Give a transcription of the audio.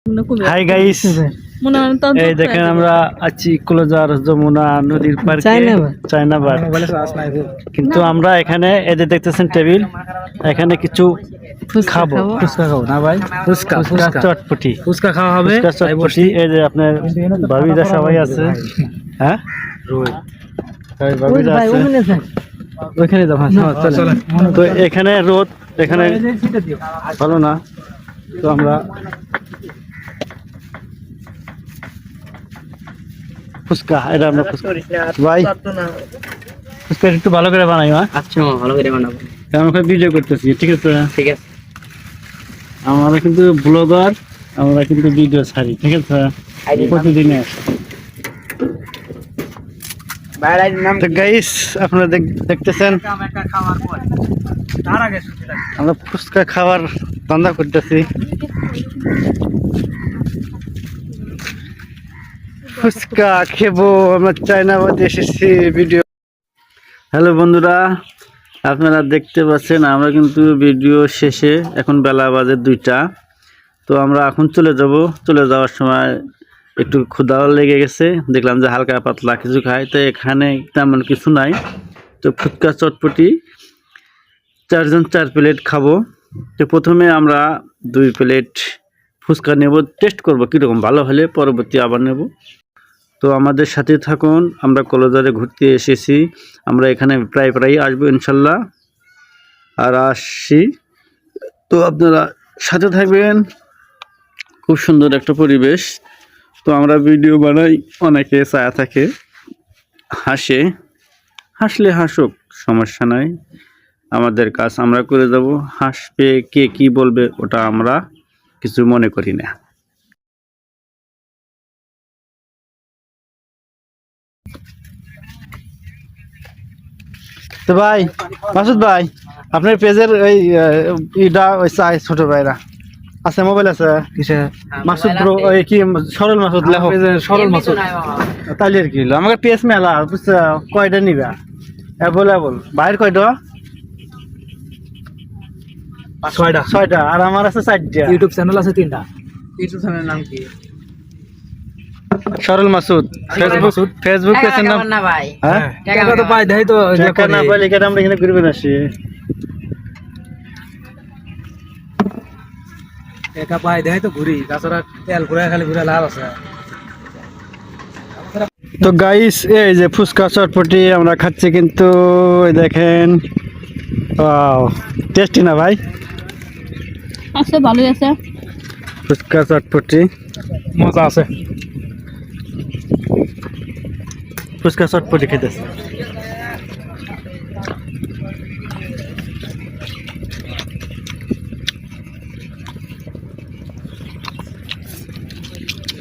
Hi guys, এই দেখেন আমরা আছি কলজার যমুনা নদীর পার্কে চায়নাবাদ। কিন্তু আমরা এখানে এই যে দেখতেছেন টেবিল, এখানে কিছু খাবো। ফুচকা খাবো না ভাই? ফুচকা চটপটি, ফুচকা খাওয়া হবে, চটপটি। এই যে আপনার ভাবিরা সবাই আছে। হ্যাঁ ভাবিরা আছে ওইখানে। তো এখানে রোদ, এখানে ভালো না। তো আমরা ফুচকা, এটা আমরা ভাই ফুচকা একটু ভালো করে বানাই। আচ্ছা ভালো করে বানাবো, আমরা ভিডিও করতেছি, ঠিক আছে? ঠিক আছে। আমরা কিন্তু ব্লগার, আমরা কিন্তু ভিডিও ছাড়ি, ঠিক আছে? প্রতিদিনে। তো গাইস আপনারা দেখতেছেন আমরা ফুচকা খাওয়ার ধান্দা করতেছি। ফুচকা খেবো, আমরা চায়নাবাদে এসেছি ভিডিও। হ্যালো বন্ধুরা, আপনারা দেখতে পাচ্ছেন আমরা কিন্তু ভিডিও শেষে, এখন বেলা বাজে 2টা। তো আমরা এখন চলে যাব। চলে যাওয়ার সময় একটু ক্ষুধাও লেগে গেছে, দেখলাম যে হালকা পাতলা কিছু খাই। তো এখানে তেমন কিছু নাই। তো ফুচকা চটপটি 4 জন 4 প্লেট খাবো। তো প্রথমে আমরা 2 প্লেট ফুচকা নেব, টেস্ট করব কীরকম, ভালো হলে পরবর্তী আবার নেব। তো আমাদের সাথে থাকুন, আমরা কলজারে ঘুরতে এসেছি। আমরা এখানে প্রায় আসবো ইনশাল্লাহ, আর আসছি। তো আপনারা সাথে থাকবেন। খুব সুন্দর একটা পরিবেশ। তো আমরা ভিডিও বানাই, অনেকে ছায়া থাকে, হাসলে হাসুক, সমস্যা নাই। আমাদের কাজ আমরা করে যাব। হাসবে, কে কি বলবে ওটা আমরা কিছু মনে করি না। তো ভাই মাসুদ ভাই, আপনার পেজের ওই চাই ছোট ভাইরা আছে, মোবাইল আছে? মাসুদ ব্রো, ওই কি সরল মাসুদ লেখক, সরল মাসুদ। তাইলে আর কি হলো, আমাকে পেজ মেলা বুঝছো, কয়টা নিবা অ্যাভেলেবল? বাইরের কয়টা? 6টা। আর আমার আছে 4টা। ইউটিউব চ্যানেল আছে 3টা। ইউটিউব চ্যানেলের নাম কি? সরল মাসুদ। ফেসবুক পেজের নাম না ভাই। হ্যাঁ, টাকা তো পাই দেই তো, টাকা না পাইলে কেন আমরা এখানে ঘুরবে না? সে টাকা পাই দেই তো ঘুরি, তাছাড়া তেল ঘুরে খালি ঘুরে লাভ আছে। তো গাইস, এই যে ফুচকা চটপটি আমরা খাচ্ছি, কিন্তু এই দেখেন, ওয়াও টেস্টি না ভাই? আছে, ভালোই আছে। ফুচকা চটপটি মজা আছে। ফুচকা চটপটি খেতেছে।